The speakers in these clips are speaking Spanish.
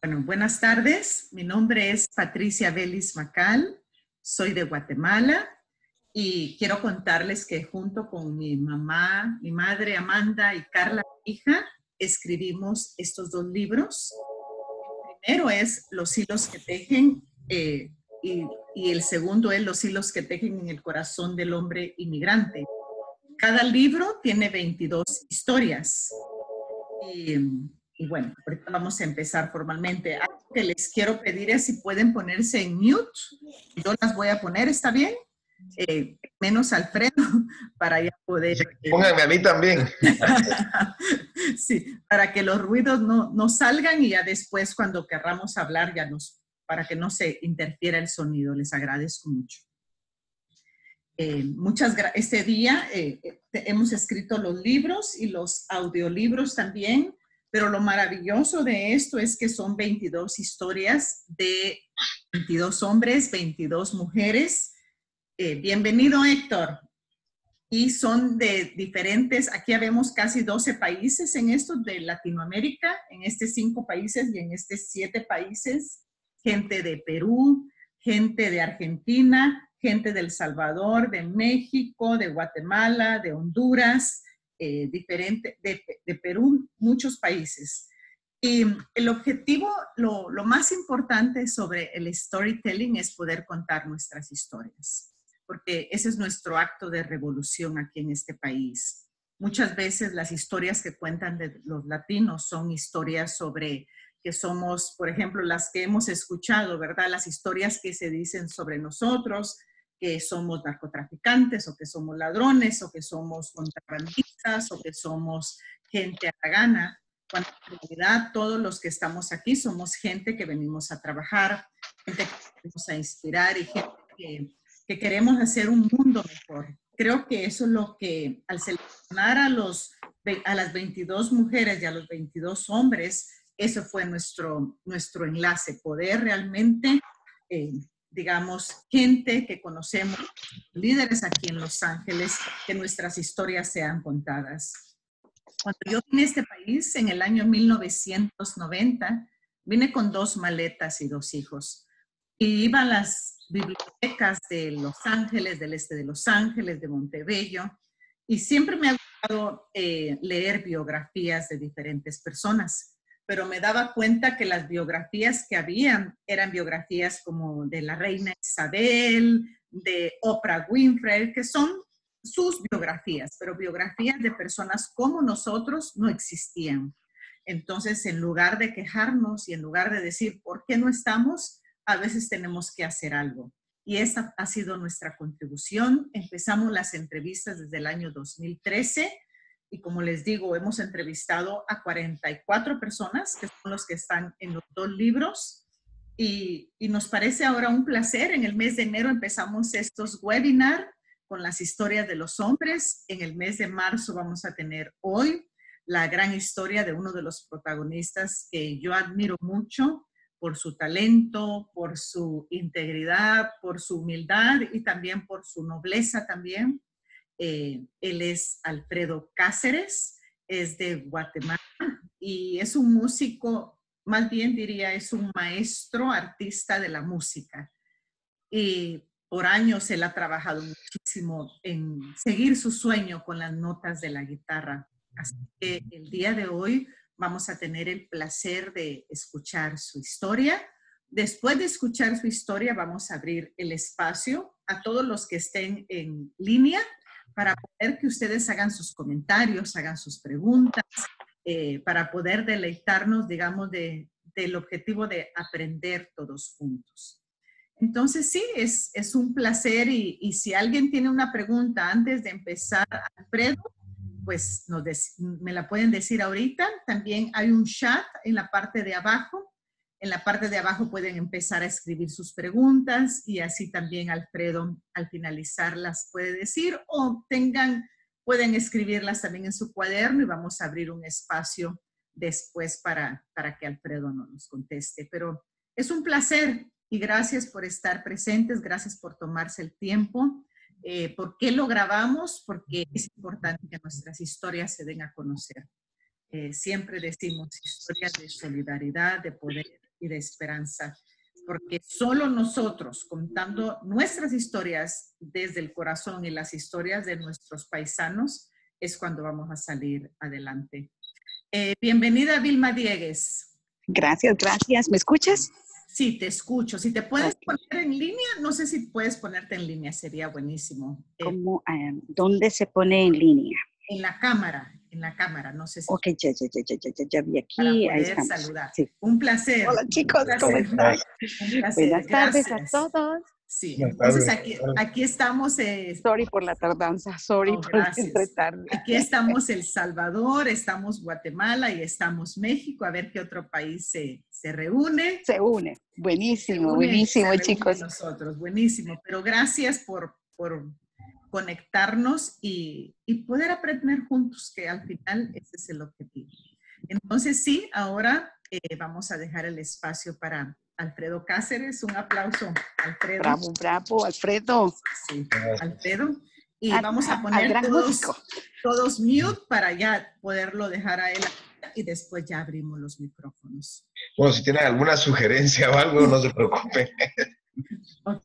Bueno, buenas tardes. Mi nombre es Patricia Vélez Macal. Soy de Guatemala y quiero contarles que junto con mi mamá, mi madre Amanda y Carla, mi hija, escribimos estos dos libros. El primero es Los hilos que tejen y el segundo es Los hilos que tejen en el corazón del hombre inmigrante. Cada libro tiene 22 historias. Y bueno, ahorita vamos a empezar formalmente. Algo que les quiero pedir es si pueden ponerse en mute. Yo las voy a poner, ¿está bien? Menos Alfredo, para ya poder... Pónganme a mí también. Sí, para que los ruidos no salgan y ya después cuando querramos hablar, para que no se interfiera el sonido. Les agradezco mucho. Este día hemos escrito los libros y los audiolibros también, pero lo maravilloso de esto es que son 22 historias de 22 hombres, 22 mujeres. Bienvenido, Héctor. Y son de diferentes, aquí habemos casi 12 países en estos de Latinoamérica, en estos 5 países y en estos 7 países, gente de Perú, gente de Argentina, gente de El Salvador, de México, de Guatemala, de Honduras, de Perú, muchos países. Y el objetivo, lo más importante sobre el storytelling es poder contar nuestras historias, porque ese es nuestro acto de revolución aquí en este país. Muchas veces las historias que cuentan de los latinos son historias sobre que somos, por ejemplo, las que hemos escuchado, ¿verdad? Las historias que se dicen sobre nosotros, que somos narcotraficantes, o que somos ladrones, o que somos contrabandistas, o que somos gente haragana, cuando en realidad todos los que estamos aquí somos gente que venimos a trabajar, gente que venimos a inspirar y gente que queremos hacer un mundo mejor. Creo que eso es lo que, al seleccionar a las 22 mujeres y a los 22 hombres, eso fue nuestro enlace, poder realmente, digamos, gente que conocemos, líderes aquí en Los Ángeles, que nuestras historias sean contadas. Cuando yo vine a este país en el año 1990, vine con 2 maletas y 2 hijos. Y iba a las bibliotecas de Los Ángeles, del este de Los Ángeles, de Montebello, y siempre me ha gustado leer biografías de diferentes personas, pero me daba cuenta que las biografías que habían eran biografías como de la reina Isabel, de Oprah Winfrey, que son sus biografías, pero biografías de personas como nosotros no existían. Entonces, en lugar de quejarnos y en lugar de decir, ¿por qué no estamos?, a veces tenemos que hacer algo. Y esa ha sido nuestra contribución. Empezamos las entrevistas desde el año 2013 y como les digo, hemos entrevistado a 44 personas, que son los que están en los 2 libros. Y nos parece ahora un placer. En el mes de enero empezamos estos webinars con las historias de los hombres. En el mes de marzo vamos a tener hoy la gran historia de uno de los protagonistas que yo admiro mucho, por su talento, por su integridad, por su humildad y también por su nobleza también. Él es Alfredo Cáceres, es de Guatemala y es un músico, más bien diría, es un maestro artista de la música. Y por años él ha trabajado muchísimo en seguir su sueño con las notas de la guitarra. Así que el día de hoy vamos a tener el placer de escuchar su historia. Después de escuchar su historia, vamos a abrir el espacio a todos los que estén en línea para poder que ustedes hagan sus comentarios, hagan sus preguntas, para poder deleitarnos, digamos, del objetivo de aprender todos juntos. Entonces, sí, es un placer y si alguien tiene una pregunta antes de empezar, Alfredo, pues me la pueden decir ahorita. También hay un chat en la parte de abajo. En la parte de abajo pueden empezar a escribir sus preguntas y así también Alfredo al finalizar las puede decir o pueden escribirlas también en su cuaderno y vamos a abrir un espacio después para que Alfredo nos conteste. Pero es un placer y gracias por estar presentes, gracias por tomarse el tiempo. ¿Por qué lo grabamos? Porque es importante que nuestras historias se den a conocer. Siempre decimos historias de solidaridad, de poder, y de esperanza, porque solo nosotros, contando nuestras historias desde el corazón y las historias de nuestros paisanos, es cuando vamos a salir adelante. Bienvenida, Vilma Diegues. Gracias, gracias. ¿Me escuchas? Sí, te escucho. Si te puedes Okay. poner en línea, no sé si puedes ponerte en línea, sería buenísimo. ¿Dónde se pone en línea? En la cámara, no sé si. Ok, ya vi aquí, Para ahí poder estamos. saludar. Sí. Un placer. Hola chicos, Un placer. ¿cómo están? Un placer. Buenas tardes a todos. Sí, entonces aquí estamos. Sorry por la tardanza, sorry por siempre tarde. Aquí estamos El Salvador, estamos Guatemala y estamos México, a ver qué otro país se reúne. Se une, buenísimo, buenísimo chicos. Nosotros, buenísimo, pero gracias por conectarnos y poder aprender juntos, que al final ese es el objetivo. Entonces sí, ahora vamos a dejar el espacio para Alfredo Cáceres. Un aplauso, Alfredo. Bravo, bravo, Alfredo. Sí, Alfredo. Y vamos a poner todos mute para ya poderlo dejar a él y después ya abrimos los micrófonos. Bueno, si tienen alguna sugerencia o algo, no se preocupen. Okay.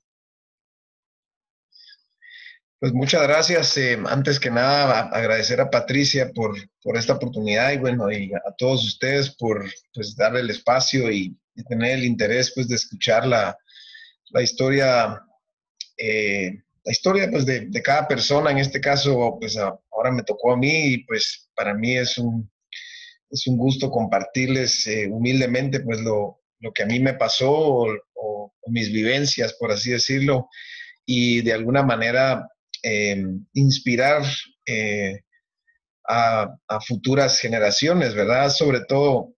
Pues muchas gracias. Antes que nada, agradecer a Patricia por esta oportunidad y bueno, y a todos ustedes por pues, darle el espacio y tener el interés pues, de escuchar la historia, pues, de cada persona. En este caso, pues ahora me tocó a mí y pues para mí es un gusto compartirles humildemente pues lo que a mí me pasó o mis vivencias, por así decirlo, y de alguna manera inspirar a futuras generaciones, ¿verdad? Sobre todo,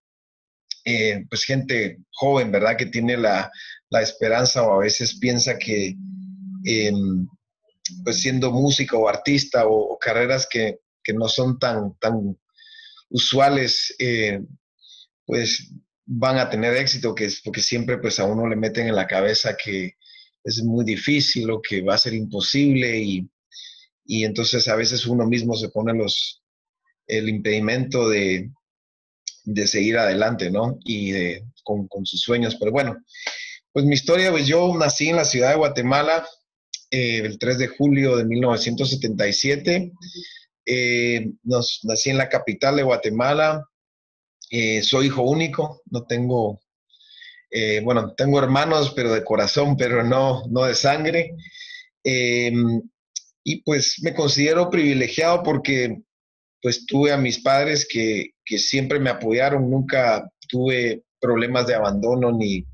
pues gente joven, ¿verdad? Que tiene la esperanza o a veces piensa que pues siendo músico o artista o carreras que no son tan usuales, pues van a tener éxito, porque siempre pues a uno le meten en la cabeza que es muy difícil o que va a ser imposible y entonces a veces uno mismo se pone el impedimento de seguir adelante, ¿no? Y con sus sueños. Pero bueno, pues mi historia, pues yo nací en la ciudad de Guatemala el 3 de julio de 1977. Nací en la capital de Guatemala. Soy hijo único, no tengo, bueno, tengo hermanos, pero de corazón, pero no de sangre. Y pues me considero privilegiado porque pues tuve a mis padres que siempre me apoyaron, nunca tuve problemas de abandono ni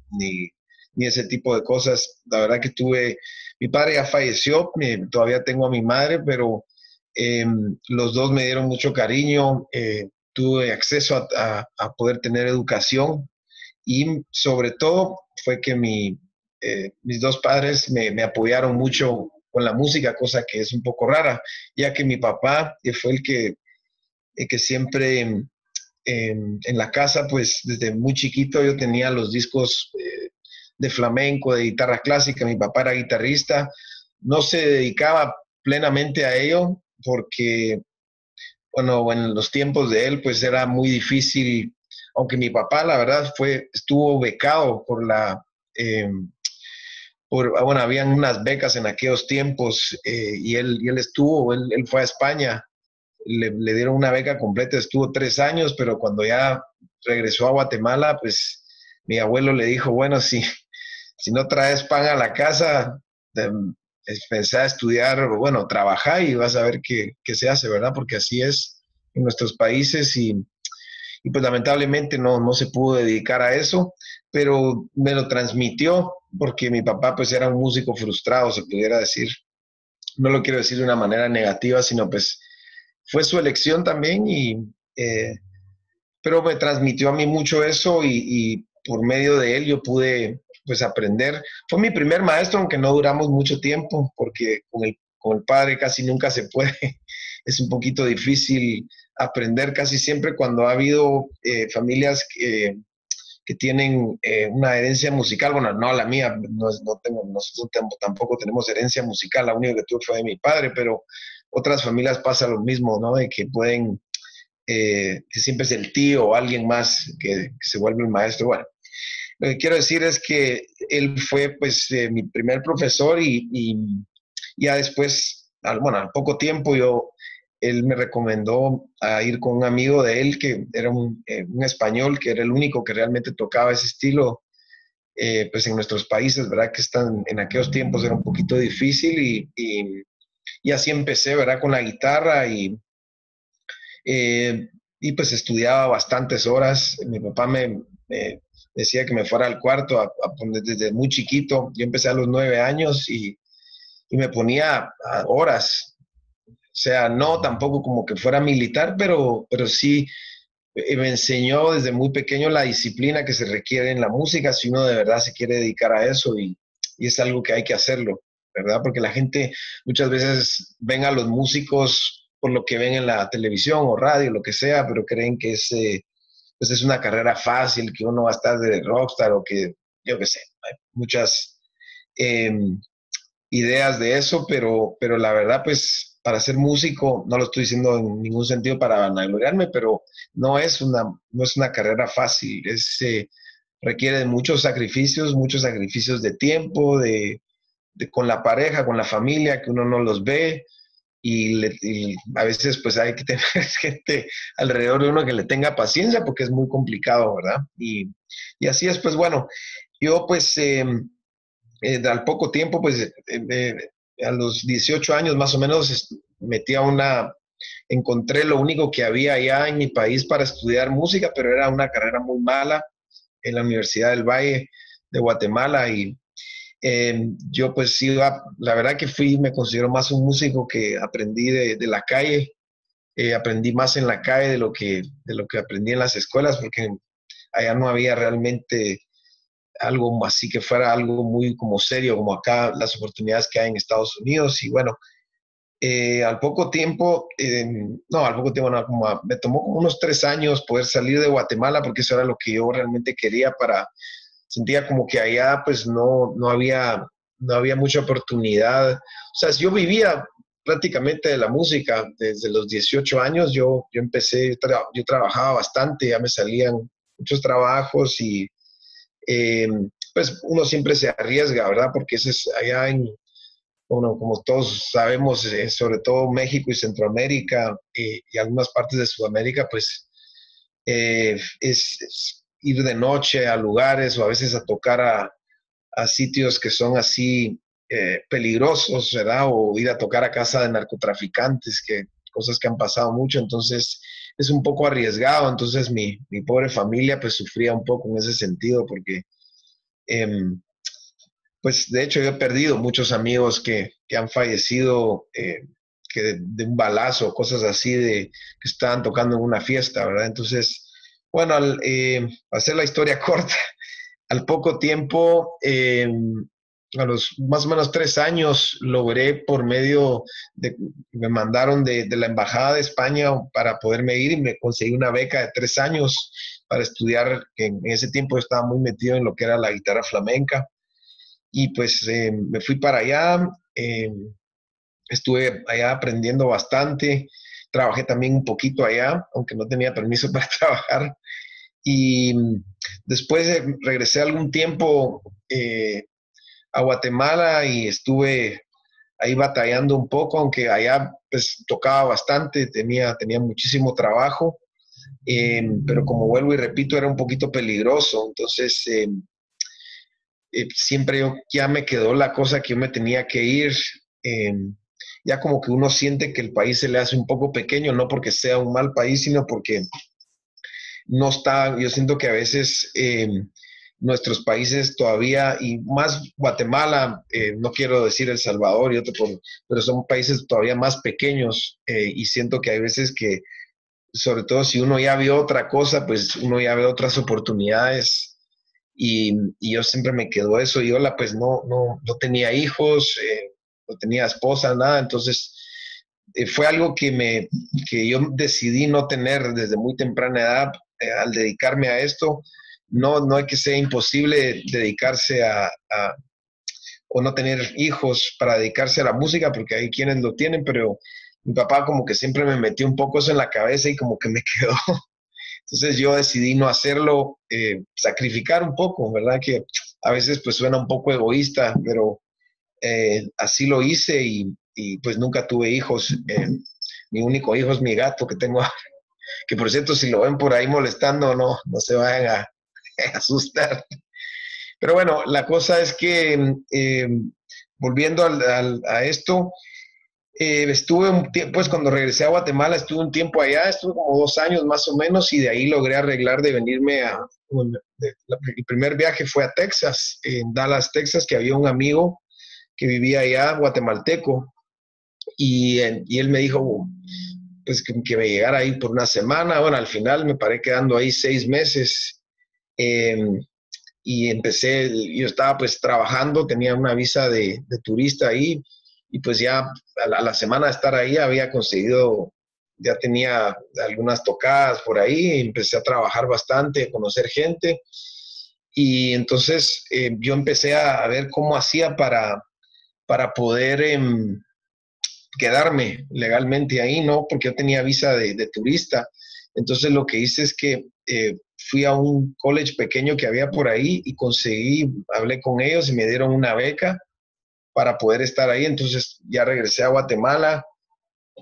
ese tipo de cosas. La verdad que mi padre ya falleció, todavía tengo a mi madre, pero los dos me dieron mucho cariño, tuve acceso a poder tener educación y sobre todo fue que mis dos padres me apoyaron mucho con la música, cosa que es un poco rara, ya que mi papá fue el que siempre en la casa, pues desde muy chiquito yo tenía los discos de flamenco, de guitarra clásica, mi papá era guitarrista, no se dedicaba plenamente a ello porque, bueno, en los tiempos de él pues era muy difícil, aunque mi papá la verdad estuvo becado bueno, habían unas becas en aquellos tiempos y él fue a España, le dieron una beca completa, estuvo 3 años, pero cuando ya regresó a Guatemala, pues mi abuelo le dijo, bueno, si no traes pan a la casa, pensá a estudiar, bueno, trabajar y vas a ver qué se hace, ¿verdad? Porque así es en nuestros países y pues lamentablemente no se pudo dedicar a eso, pero me lo transmitió porque mi papá pues era un músico frustrado, se pudiera decir. No lo quiero decir de una manera negativa, sino pues fue su elección también, pero me transmitió a mí mucho eso y por medio de él yo pude pues aprender. Fue mi primer maestro, aunque no duramos mucho tiempo, porque con el padre casi nunca se puede. Es un poquito difícil aprender casi siempre cuando ha habido familias que tienen una herencia musical. Bueno, no la mía, nosotros tampoco tenemos herencia musical, la única que tuve fue de mi padre, pero otras familias pasa lo mismo, ¿no? De que pueden, que siempre es el tío o alguien más que se vuelve el maestro. Bueno, Lo que quiero decir es que él fue pues mi primer profesor y ya después, bueno, al poco tiempo él me recomendó a ir con un amigo de él que era un español, que era el único que realmente tocaba ese estilo, pues en nuestros países, ¿verdad? Que están en aquellos tiempos era un poquito difícil y así empecé, ¿verdad? Con la guitarra eh, y pues estudiaba bastantes horas. Mi papá me decía que me fuera al cuarto desde muy chiquito. Yo empecé a los 9 años y me ponía a horas. O sea, no tampoco como que fuera militar, pero sí me enseñó desde muy pequeño la disciplina que se requiere en la música si uno de verdad se quiere dedicar a eso y es algo que hay que hacerlo, ¿verdad? Porque la gente muchas veces ven a los músicos por lo que ven en la televisión o radio, lo que sea, pero creen que pues es una carrera fácil, que uno va a estar de rockstar o que, yo qué sé, hay muchas eh, ideas de eso, pero la verdad, pues para ser músico, no lo estoy diciendo en ningún sentido para vanagloriarme, pero no es una carrera fácil, requiere de muchos sacrificios de tiempo, con la pareja, con la familia, que uno no los ve, y a veces pues hay que tener gente alrededor de uno que le tenga paciencia porque es muy complicado, ¿verdad? Y así es, pues bueno, yo pues al poco tiempo, pues a los 18 años más o menos, encontré lo único que había allá en mi país para estudiar música, pero era una carrera muy mala en la Universidad del Valle de Guatemala y yo pues iba, la verdad que me considero más un músico que aprendí de la calle, aprendí más en la calle de lo que aprendí en las escuelas, porque allá no había realmente algo así que fuera algo muy como serio, como acá las oportunidades que hay en Estados Unidos. Y bueno, al poco tiempo, no, al poco tiempo, no, me tomó como unos 3 años poder salir de Guatemala, porque eso era lo que yo realmente quería sentía como que allá pues no había mucha oportunidad. O sea, yo vivía prácticamente de la música desde los 18 años, yo empecé, yo trabajaba bastante, ya me salían muchos trabajos y pues uno siempre se arriesga, ¿verdad? Porque eso es allá bueno, como todos sabemos, sobre todo México y Centroamérica y algunas partes de Sudamérica, pues es ir de noche a lugares o a veces a tocar a sitios que son así peligrosos, ¿verdad? O ir a tocar a casa de narcotraficantes, cosas que han pasado mucho, entonces es un poco arriesgado, entonces mi pobre familia pues sufría un poco en ese sentido porque em, pues de hecho yo he perdido muchos amigos que han fallecido que de un balazo, cosas así que estaban tocando en una fiesta, ¿verdad? Entonces, bueno, hacer la historia corta, al poco tiempo, a los más o menos 3 años, logré me mandaron de la Embajada de España para poderme ir y me conseguí una beca de 3 años para estudiar, que en ese tiempo estaba muy metido en lo que era la guitarra flamenca. Y pues me fui para allá, estuve allá aprendiendo bastante, trabajé también un poquito allá, aunque no tenía permiso para trabajar. Y después regresé algún tiempo a Guatemala y estuve ahí batallando un poco, aunque allá pues tocaba bastante, tenía muchísimo trabajo, pero como vuelvo y repito, era un poquito peligroso, entonces siempre ya me quedó la cosa que yo me tenía que ir. eh, ya como que uno siente que el país se le hace un poco pequeño, no porque sea un mal país, sino porque no está, yo siento que a veces nuestros países todavía, y más Guatemala, no quiero decir El Salvador y pero son países todavía más pequeños y siento que hay veces que, sobre todo si uno ya vio otra cosa, pues uno ya ve otras oportunidades y yo siempre me quedo eso. Y hola, pues no tenía hijos, no tenía esposa, nada. Entonces, fue algo que yo decidí no tener desde muy temprana edad al dedicarme a esto. No es que sea imposible dedicarse o no tener hijos para dedicarse a la música, porque hay quienes lo tienen, pero mi papá como que siempre me metió un poco eso en la cabeza y como que me quedó. Entonces yo decidí no hacerlo, sacrificar un poco, ¿verdad? Que a veces pues suena un poco egoísta, pero así lo hice y pues nunca tuve hijos. Mi único hijo es mi gato que tengo, que por cierto, si lo ven por ahí molestando, no se vayan a asustar. Pero bueno, la cosa es que, volviendo a esto, estuve un tiempo, pues cuando regresé a Guatemala, estuve un tiempo allá, estuve como 2 años más o menos, y de ahí logré arreglar de venirme el primer viaje fue a Texas, en Dallas, Texas, que había un amigo que vivía allá, guatemalteco, y él me dijo, pues que me llegara ahí por una semana. Bueno, al final me paré quedando ahí 6 meses. eh, y empecé, yo estaba pues trabajando, tenía una visa de turista ahí, y pues ya a la semana de estar ahí había conseguido, ya tenía algunas tocadas por ahí, empecé a trabajar bastante, a conocer gente, y entonces yo empecé a ver cómo hacía para poder quedarme legalmente ahí, ¿no? Porque yo tenía visa de turista. Entonces lo que hice es que fui a un college pequeño que había por ahí y conseguí, hablé con ellos y me dieron una beca para poder estar ahí. Entonces ya regresé a Guatemala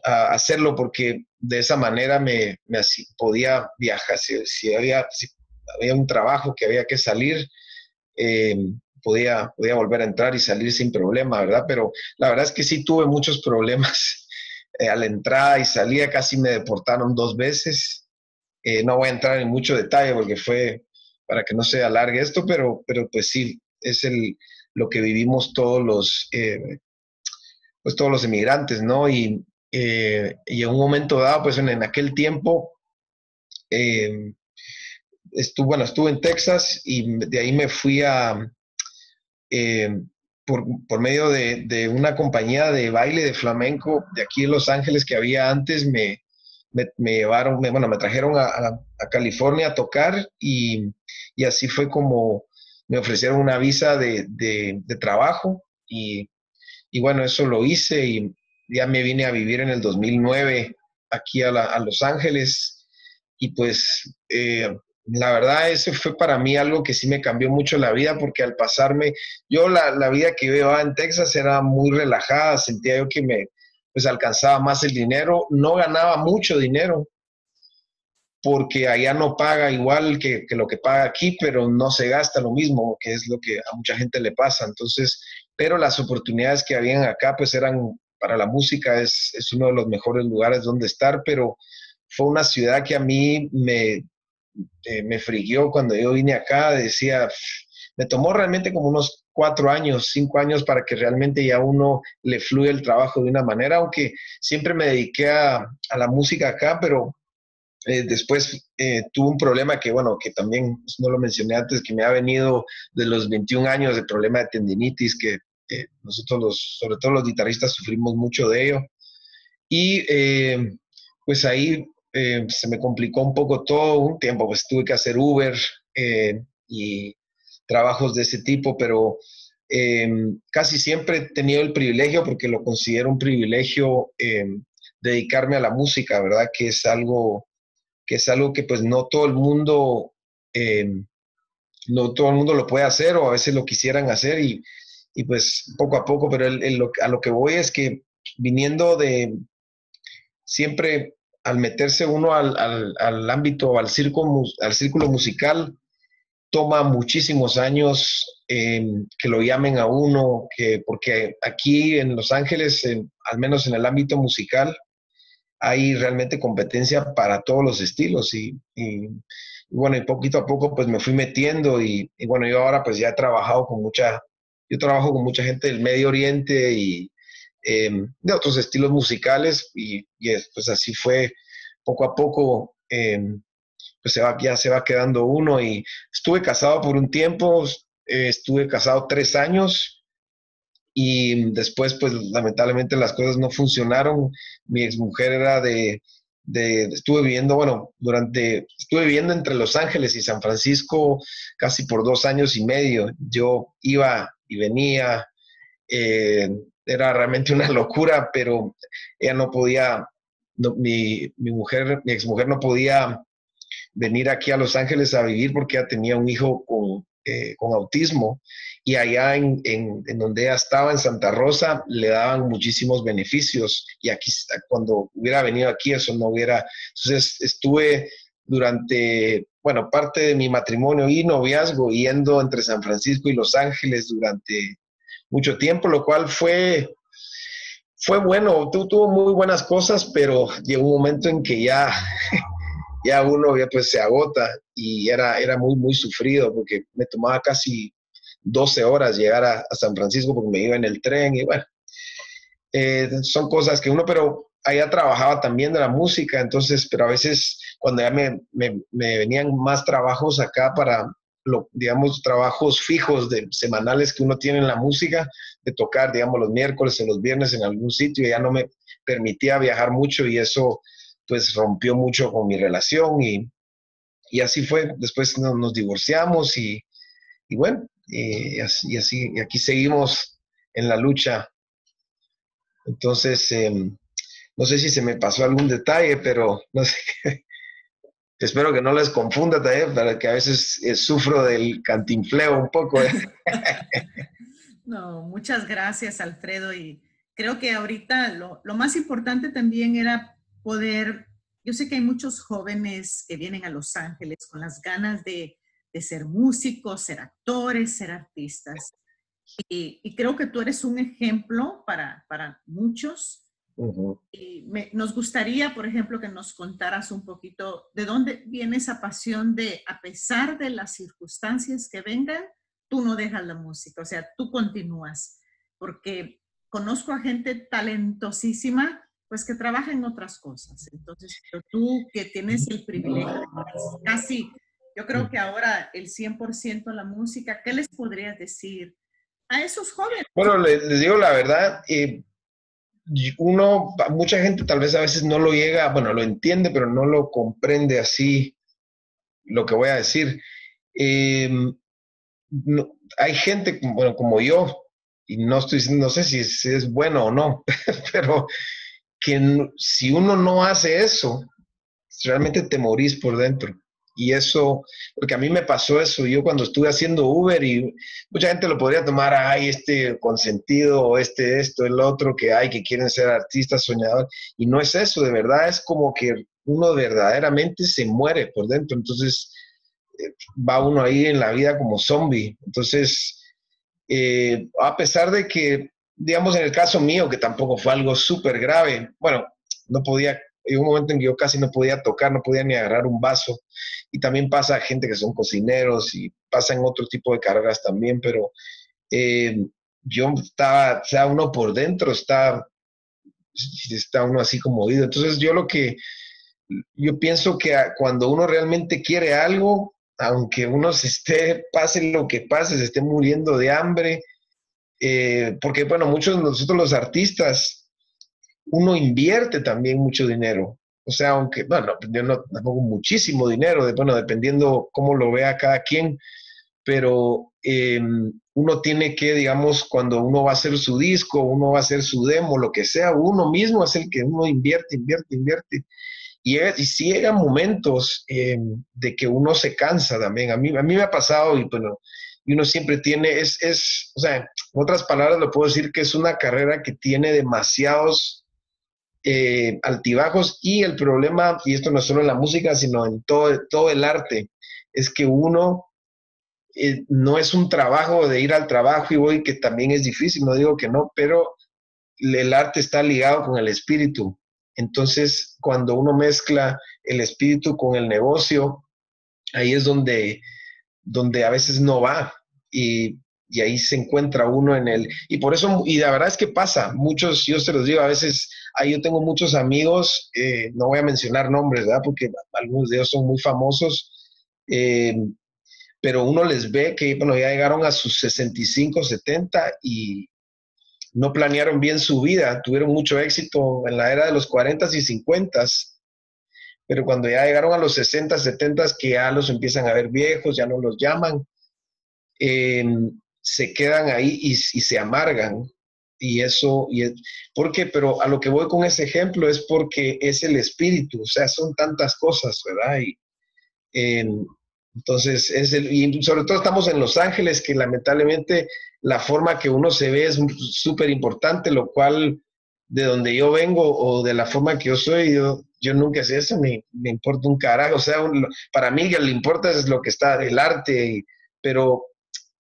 a hacerlo porque de esa manera me así, podía viajar. Si había un trabajo que había que salir, eh, podía volver a entrar y salir sin problema, ¿verdad? Pero la verdad es que sí tuve muchos problemas a la entrada y salida, casi me deportaron 2 veces. No voy a entrar en mucho detalle porque fue para que no se alargue esto, pero pues sí, es lo que vivimos pues todos los inmigrantes, ¿no? Y en un momento dado, pues en aquel tiempo, eh, estuve en Texas y de ahí me fui eh, por medio de una compañía de baile de flamenco de aquí en Los Ángeles que había antes, me llevaron, bueno, me trajeron a California a tocar y así fue como me ofrecieron una visa de trabajo y bueno, eso lo hice y ya me vine a vivir en el 2009 aquí a Los Ángeles y pues la verdad ese fue para mí algo que sí me cambió mucho la vida porque al pasarme, yo la vida que vivía en Texas era muy relajada, sentía yo que pues alcanzaba más el dinero, no ganaba mucho dinero porque allá no paga igual que lo que paga aquí, pero no se gasta lo mismo, que es lo que a mucha gente le pasa. Entonces, pero las oportunidades que habían acá, pues eran para la música, es uno de los mejores lugares donde estar, pero fue una ciudad que a mí me friguió cuando yo vine acá, decía, me tomó realmente como unos 4 años, 5 años para que realmente ya uno le fluya el trabajo de una manera, aunque siempre me dediqué a la música acá, pero después tuve un problema que, bueno, que también no lo mencioné antes, que me ha venido de los 21 años, el problema de tendinitis, que nosotros, sobre todo los guitarristas, sufrimos mucho de ello. Y pues ahí se me complicó un poco todo, un tiempo pues tuve que hacer Uber y trabajos de ese tipo, pero casi siempre he tenido el privilegio, porque lo considero un privilegio, dedicarme a la música, ¿verdad? Que es algo que pues no todo el mundo lo puede hacer o a veces lo quisieran hacer y pues poco a poco, pero a lo que voy es que viniendo de siempre al meterse uno al ámbito, al círculo musical, toma muchísimos años que lo llamen a uno, porque aquí en Los Ángeles, al menos en el ámbito musical, hay realmente competencia para todos los estilos y bueno, y poquito a poco pues me fui metiendo y bueno, yo ahora pues ya yo trabajo con mucha gente del Medio Oriente y de otros estilos musicales pues así fue poco a poco, pues ya se va quedando uno y estuve casado por un tiempo, estuve casado 3 años y después, pues lamentablemente las cosas no funcionaron. Mi exmujer era estuve viviendo, bueno, estuve viviendo entre Los Ángeles y San Francisco casi por 2 años y medio. Yo iba y venía, eh, era realmente una locura, pero ella no podía, mi exmujer no podía venir aquí a Los Ángeles a vivir porque ella tenía un hijo con autismo, y allá en donde ella estaba, en Santa Rosa, le daban muchísimos beneficios, y aquí, cuando hubiera venido aquí, eso no hubiera. Entonces estuve durante, bueno, parte de mi matrimonio y noviazgo yendo entre San Francisco y Los Ángeles durante mucho tiempo, lo cual fue bueno, tuvo muy buenas cosas, pero llegó un momento en que ya uno ya pues se agota, y era muy, muy sufrido, porque me tomaba casi 12 horas llegar a San Francisco porque me iba en el tren, y bueno, son cosas que uno, pero allá trabajaba también de la música, entonces, pero a veces cuando ya me venían más trabajos acá para, digamos, trabajos fijos semanales que uno tiene en la música, de tocar, digamos, los miércoles o los viernes en algún sitio, y ya no me permitía viajar mucho, y eso pues rompió mucho con mi relación, y así fue. Después nos divorciamos, y bueno, y aquí seguimos en la lucha. Entonces, no sé si se me pasó algún detalle, pero no sé. Espero que no les confunda también, para que a veces sufro del cantinfleo un poco. No, muchas gracias, Alfredo. Y creo que ahorita lo más importante también era poder, yo sé que hay muchos jóvenes que vienen a Los Ángeles con las ganas de ser músicos, ser actores, ser artistas. Y creo que tú eres un ejemplo para muchos. Uh-huh. Y nos gustaría, por ejemplo, que nos contaras un poquito de dónde viene esa pasión de, a pesar de las circunstancias que vengan, tú no dejas la música, o sea, tú continúas. Porque conozco a gente talentosísima, pues que trabaja en otras cosas. Entonces, pero tú que tienes el privilegio, casi, yo creo que ahora el 100% la música, ¿qué les podrías decir a esos jóvenes? Bueno, les digo la verdad, mucha gente tal vez a veces no lo llega, bueno, lo entiende, pero no lo comprende así, lo que voy a decir. Hay gente, bueno, como yo, y no sé si es bueno o no, pero que si uno no hace eso, realmente te morís por dentro. Y eso, porque a mí me pasó eso, yo cuando estuve haciendo Uber, y mucha gente lo podría tomar, ay, este consentido, o esto, el otro, que hay, que quieren ser artistas, soñadores, y no es eso, de verdad, es como que uno verdaderamente se muere por dentro. Entonces va uno ahí en la vida como zombie. Entonces, a pesar de que, digamos, en el caso mío, que tampoco fue algo súper grave, bueno, no podía, hay un momento en que yo casi no podía tocar, no podía ni agarrar un vaso, y también pasa a gente que son cocineros, y pasa en otro tipo de carreras también, pero yo estaba, o sea, uno por dentro está uno así como oído. Entonces yo pienso que cuando uno realmente quiere algo, aunque uno pase lo que pase, se esté muriendo de hambre, porque bueno, muchos de nosotros los artistas, uno invierte también mucho dinero. O sea, aunque, bueno, yo no tampoco muchísimo dinero, bueno, dependiendo cómo lo vea cada quien, pero uno tiene que, digamos, cuando uno va a hacer su disco, uno va a hacer su demo, lo que sea, uno mismo es el que uno invierte. Y sí llegan momentos de que uno se cansa también. A mí me ha pasado, y bueno, y uno siempre tiene, o sea, en otras palabras lo puedo decir, que es una carrera que tiene demasiados altibajos, y el problema, y esto no es solo en la música, sino en todo el arte, es que uno no es un trabajo de ir al trabajo y voy, que también es difícil, no digo que no, pero el arte está ligado con el espíritu. Entonces, cuando uno mezcla el espíritu con el negocio, ahí es donde a veces no va, y ahí se encuentra uno y por eso, y la verdad es que pasa, muchos, yo se los digo, a veces, ahí yo tengo muchos amigos, no voy a mencionar nombres, ¿verdad? Porque algunos de ellos son muy famosos, pero uno les ve que, bueno, ya llegaron a sus 65, 70, y no planearon bien su vida, tuvieron mucho éxito en la era de los 40 y 50, pero cuando ya llegaron a los 60, 70, que ya los empiezan a ver viejos, ya no los llaman, se quedan ahí y se amargan. Y eso, pero a lo que voy con ese ejemplo es porque es el espíritu, o sea, son tantas cosas, ¿verdad? Entonces, y sobre todo estamos en Los Ángeles, que lamentablemente la forma que uno se ve es súper importante, lo cual de donde yo vengo o de la forma que yo soy, yo nunca sé eso, me importa un carajo. O sea, para mí que le importa es lo que está, el arte, pero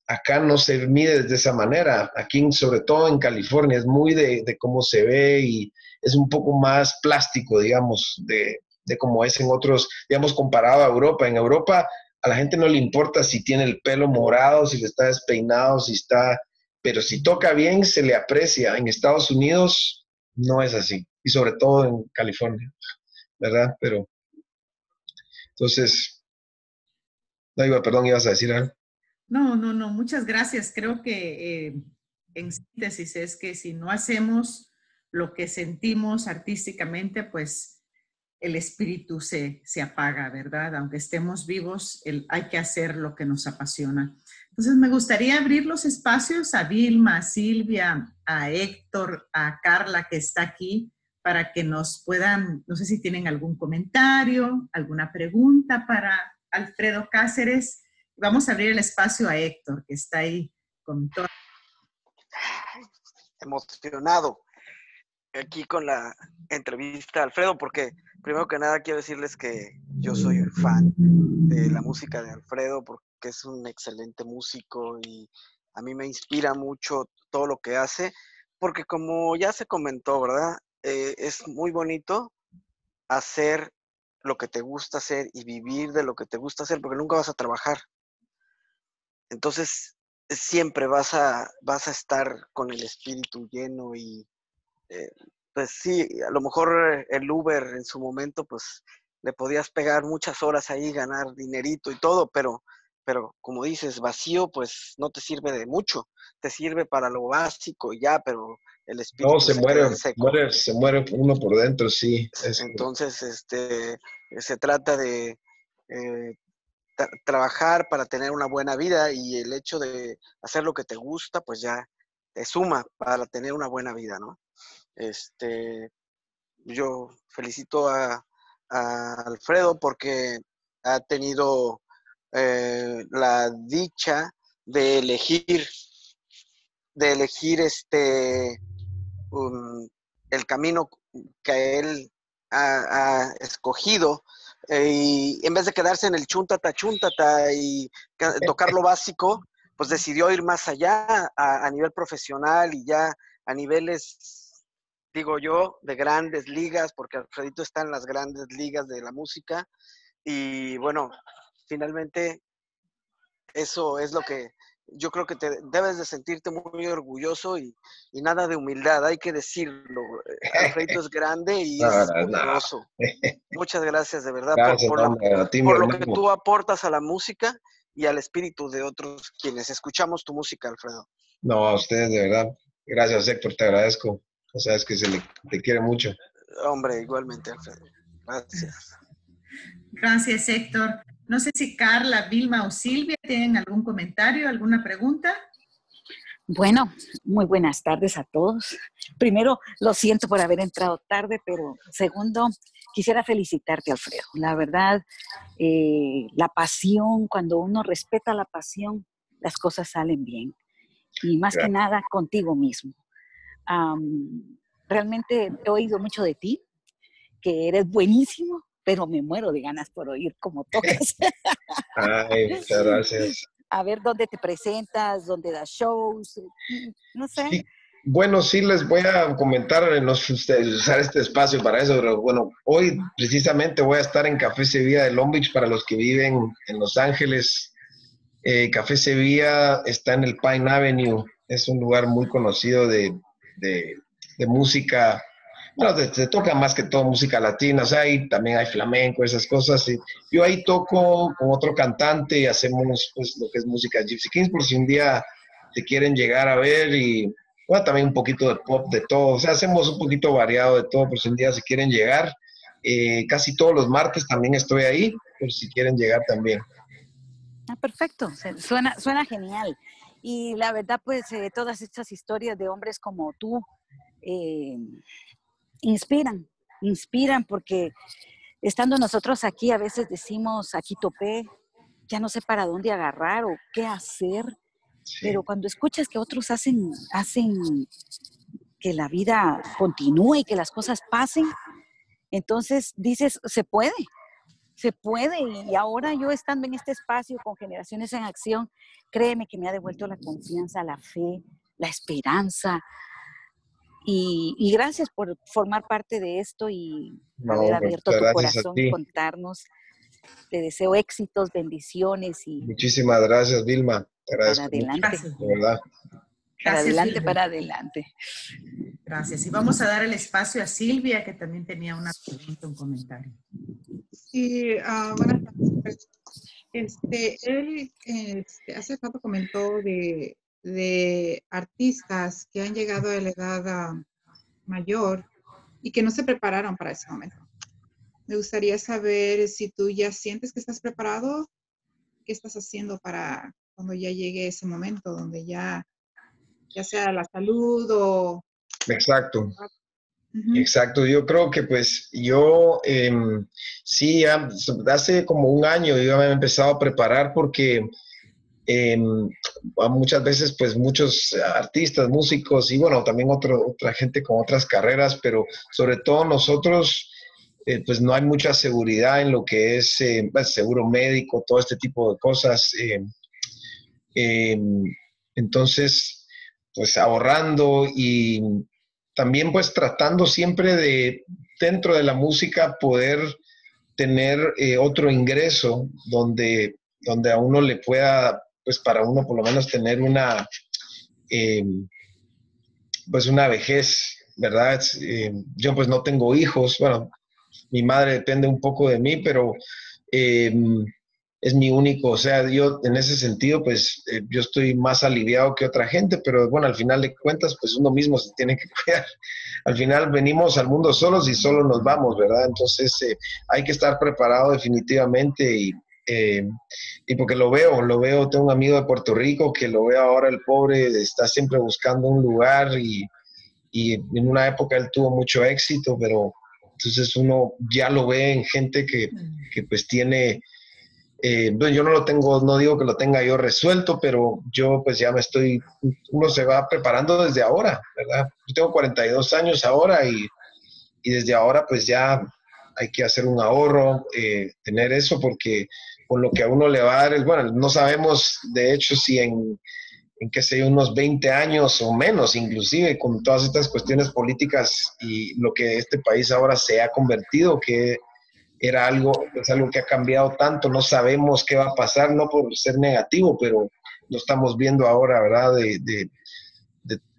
acá no se mide de esa manera. Aquí, sobre todo en California, es muy de cómo se ve y es un poco más plástico, digamos, de cómo es en otros, digamos, comparado a Europa. En Europa a la gente no le importa si tiene el pelo morado, si le está despeinado, si está, pero si toca bien se le aprecia. En Estados Unidos no es así, y sobre todo en California, ¿verdad? Pero, entonces, no iba, perdón, ibas a decir algo. No, no, no, muchas gracias. Creo que en síntesis es que si no hacemos lo que sentimos artísticamente, pues el espíritu se apaga, ¿verdad? Aunque estemos vivos, hay que hacer lo que nos apasiona. Entonces, me gustaría abrir los espacios a Vilma, a Silvia, a Héctor, a Carla, que está aquí, para que nos puedan, no sé si tienen algún comentario, alguna pregunta para Alfredo Cáceres. Vamos a abrir el espacio a Héctor, que está ahí con todo. Emocionado aquí con la entrevista, Alfredo, porque primero que nada quiero decirles que yo soy fan de la música de Alfredo, porque es un excelente músico y a mí me inspira mucho todo lo que hace, porque como ya se comentó, ¿verdad? Es muy bonito hacer lo que te gusta hacer y vivir de lo que te gusta hacer, porque nunca vas a trabajar. Entonces, siempre vas a estar con el espíritu lleno y pues sí, a lo mejor el Uber en su momento, pues le podías pegar muchas horas ahí, ganar dinerito y todo, pero como dices, vacío, pues no te sirve de mucho, te sirve para lo básico y ya, pero el No, espíritu se queda seco. se muere uno por dentro, sí. Entonces, se trata de trabajar para tener una buena vida y el hecho de hacer lo que te gusta, pues ya te suma para tener una buena vida, ¿no? Yo felicito a Alfredo porque ha tenido la dicha de elegir um, el camino que él ha escogido y en vez de quedarse en el chuntata y tocar lo básico, pues decidió ir más allá a nivel profesional y ya a niveles, digo yo, de grandes ligas, porque Alfredito está en las grandes ligas de la música y bueno, finalmente eso es lo que yo creo que debes de sentirte muy orgulloso y nada de humildad, hay que decirlo. Alfredito es grande y es poderoso. Muchas gracias de verdad Gracias, por lo que tú aportas a la música y al espíritu de otros quienes escuchamos tu música, Alfredo. No, a ustedes de verdad. Gracias, Héctor, te agradezco. O sea, es que te quiere mucho. Hombre, igualmente, Alfredo. Gracias. Gracias, Héctor. No sé si Carla, Vilma o Silvia tienen algún comentario, alguna pregunta. Bueno, muy buenas tardes a todos. Primero, lo siento por haber entrado tarde, pero segundo, quisiera felicitarte, Alfredo. La verdad, la pasión, cuando uno respeta la pasión, las cosas salen bien. Y más que nada, contigo mismo. Realmente he oído mucho de ti, que eres buenísimo, pero me muero de ganas por oír cómo tocas. Ay, muchas gracias. A ver dónde te presentas, dónde das shows, no sé. Sí. Bueno, sí les voy a comentar, no sé usar este espacio para eso, pero bueno, hoy precisamente voy a estar en Café Sevilla de Long Beach para los que viven en Los Ángeles. Café Sevilla está en el Pine Avenue, es un lugar muy conocido de música. Bueno, se toca más que todo música latina, o sea, ahí también hay flamenco, esas cosas. Y yo ahí toco con otro cantante y hacemos pues lo que es música Gypsy Kings, por si un día te quieren llegar a ver y bueno, también un poquito de pop, de todo. O sea, hacemos un poquito variado de todo, por si un día se quieren llegar. Casi todos los martes también estoy ahí, por si quieren llegar también. Perfecto, suena genial. Y la verdad, pues, todas estas historias de hombres como tú inspiran porque estando nosotros aquí, a veces decimos, aquí topé, ya no sé para dónde agarrar o qué hacer, pero Sí, cuando escuchas que otros hacen que la vida continúe y que las cosas pasen, entonces dices, se puede. Y ahora yo estando en este espacio con Generaciones en Acción, créeme que me ha devuelto la confianza, la fe, la esperanza. Y gracias por formar parte de esto y haber no, pues, abierto muchas tu gracias a corazón y ti. contarnos. Te deseo éxitos, bendiciones y Muchísimas gracias, Vilma. Te para agradezco mucho, adelante, Gracias, de Vilma. verdad. Gracias, Vilma. para adelante. Gracias. Y vamos a dar el espacio a Silvia, que también tenía una pregunta, un comentario. Sí, buenas tardes. Él hace rato comentó de artistas que han llegado a la edad mayor y que no se prepararon para ese momento. Me gustaría saber si tú ya sientes que estás preparado, qué estás haciendo para cuando ya llegue ese momento, donde ya sea la salud o... Exacto. Ujú. Exacto, yo creo que pues yo sí, hace como un año yo me he empezado a preparar porque muchas veces pues muchos artistas, músicos y bueno, también otra gente con otras carreras, pero sobre todo nosotros pues no hay mucha seguridad en lo que es pues, seguro médico, todo este tipo de cosas. Eh, entonces, pues ahorrando y también pues tratando siempre de, dentro de la música, poder tener otro ingreso donde a uno le pueda, pues para uno por lo menos tener eh, pues una vejez, ¿verdad? Yo pues no tengo hijos, bueno, mi madre depende un poco de mí, pero eh, es mi único, o sea, yo en ese sentido, pues yo estoy más aliviado que otra gente, pero bueno, al final de cuentas, pues uno mismo se tiene que cuidar. Al final venimos al mundo solos y solo nos vamos, ¿verdad? Entonces hay que estar preparado definitivamente y porque lo veo, tengo un amigo de Puerto Rico que lo veo ahora, el pobre está siempre buscando un lugar y en una época él tuvo mucho éxito, pero entonces uno ya lo ve en gente que pues tiene, bueno, yo no lo tengo, no digo que lo tenga yo resuelto, pero yo pues ya uno se va preparando desde ahora, ¿verdad? Yo tengo 42 años ahora y desde ahora pues ya hay que hacer un ahorro, tener eso porque con lo que a uno le va a dar, bueno, no sabemos de hecho si en qué sé yo, unos 20 años o menos, inclusive con todas estas cuestiones políticas y lo que este país ahora se ha convertido, que es algo que ha cambiado tanto, no sabemos qué va a pasar, no por ser negativo, pero lo estamos viendo ahora, ¿verdad?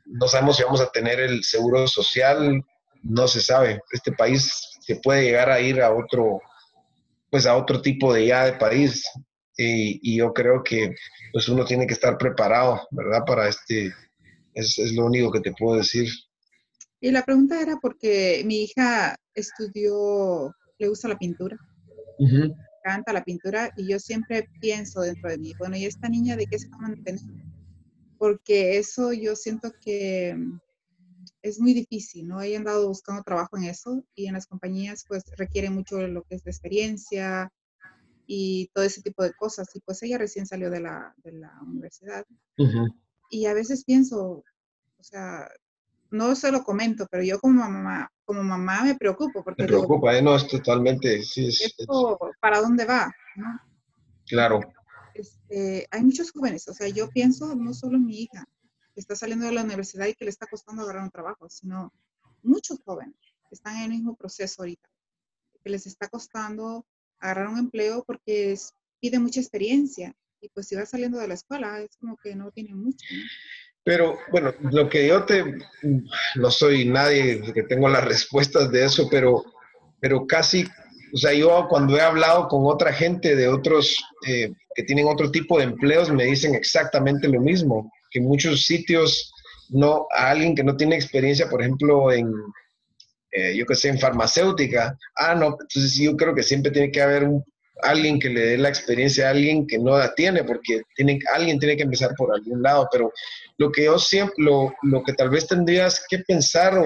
No sabemos si vamos a tener el seguro social, no se sabe. Este país se puede llegar a ir a pues a otro tipo de país. Y yo creo que pues uno tiene que estar preparado, ¿verdad? Para es lo único que te puedo decir. Y la pregunta era porque mi hija estudió, le gusta la pintura, Ujú. canta la pintura, y yo siempre pienso dentro de mí, bueno, ¿y esta niña de qué se va a mantener? Porque eso yo siento que es muy difícil, ¿no? He andado buscando trabajo en eso y en las compañías pues requiere mucho lo que es de experiencia y todo ese tipo de cosas. Y pues ella recién salió de la universidad. Ujú. Y a veces pienso, o sea, no se lo comento, pero yo como mamá me preocupo Me porque digo, preocupa, ¿eh? No, es totalmente, sí, ¿esto para dónde va? ¿No? claro. Hay muchos jóvenes, o sea, yo pienso no solo en mi hija, que está saliendo de la universidad y que le está costando agarrar un trabajo, sino muchos jóvenes que están en el mismo proceso ahorita, que les está costando agarrar un empleo porque pide mucha experiencia y pues si va saliendo de la escuela es como que no tiene mucho, ¿no? Pero bueno, lo que no soy nadie que tengo las respuestas de eso, pero casi, o sea, yo cuando he hablado con otra gente de otros que tienen otro tipo de empleos, me dicen exactamente lo mismo, que muchos sitios, no, a alguien que no tiene experiencia, por ejemplo, yo que sé, en farmacéutica, no, entonces yo creo que siempre tiene que haber alguien que le dé la experiencia a alguien que no la tiene, porque alguien tiene que empezar por algún lado, pero lo que yo siempre, lo que tal vez tendrías que pensar,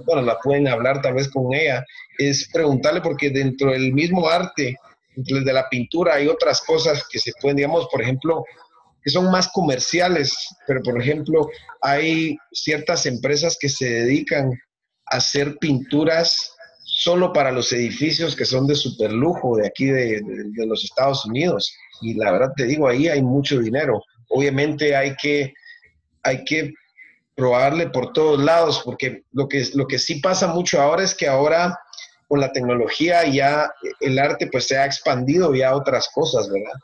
bueno, la pueden hablar tal vez con ella, es preguntarle, porque dentro del mismo arte, de la pintura, hay otras cosas que se pueden, digamos, por ejemplo, que son más comerciales, pero por ejemplo, hay ciertas empresas que se dedican a hacer pinturas solo para los edificios que son de super lujo de aquí de los Estados Unidos. Y la verdad te digo, ahí hay mucho dinero. Obviamente hay que probarle por todos lados, porque lo que sí pasa mucho ahora es que ahora con la tecnología ya el arte pues se ha expandido ya a otras cosas, ¿verdad?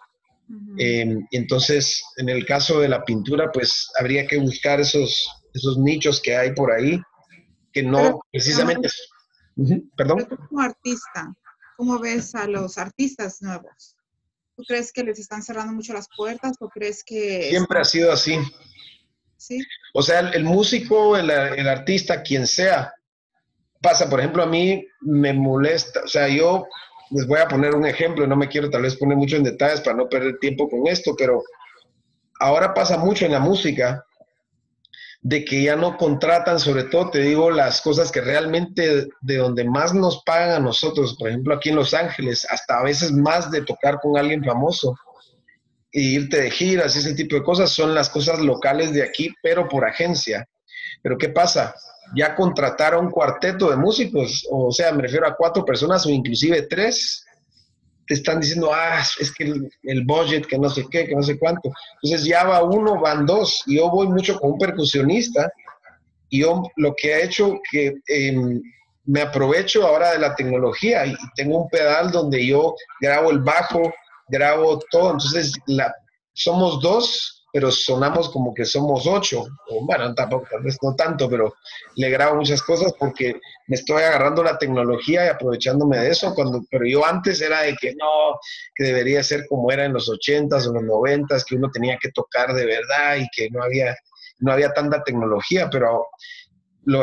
Entonces, en el caso de la pintura, pues habría que buscar esos nichos que hay por ahí, que no precisamente... Perdón. Pero tú como artista, ¿cómo ves a los artistas nuevos? ¿Tú crees que les están cerrando mucho las puertas o crees que... Siempre ha sido así. Sí. O sea, el músico, el artista, quien sea, pasa, por ejemplo, a mí me molesta, o sea, yo les voy a poner un ejemplo, no me quiero tal vez poner mucho en detalles para no perder tiempo con esto, pero ahora pasa mucho en la música de que ya no contratan, sobre todo te digo, las cosas que realmente de donde más nos pagan a nosotros, por ejemplo, aquí en Los Ángeles, hasta a veces más de tocar con alguien famoso y irte de giras y ese tipo de cosas, son las cosas locales de aquí, pero por agencia. Pero ¿qué pasa? Ya contrataron un cuarteto de músicos, o sea, me refiero a 4 personas o inclusive 3, te están diciendo, es que el budget, que no sé qué, que no sé cuánto. Entonces ya va uno, van 2, y yo voy mucho con un percusionista, y yo lo que he hecho que me aprovecho ahora de la tecnología, y tengo un pedal donde yo grabo el bajo, grabo todo, entonces somos 2, pero sonamos como que somos 8, o bueno, tampoco, tal vez no tanto, pero le grabo muchas cosas porque me estoy agarrando la tecnología y aprovechándome de eso, pero yo antes era de que no, que debería ser como era en los 80s o los 90s, que uno tenía que tocar de verdad y que no había tanta tecnología, pero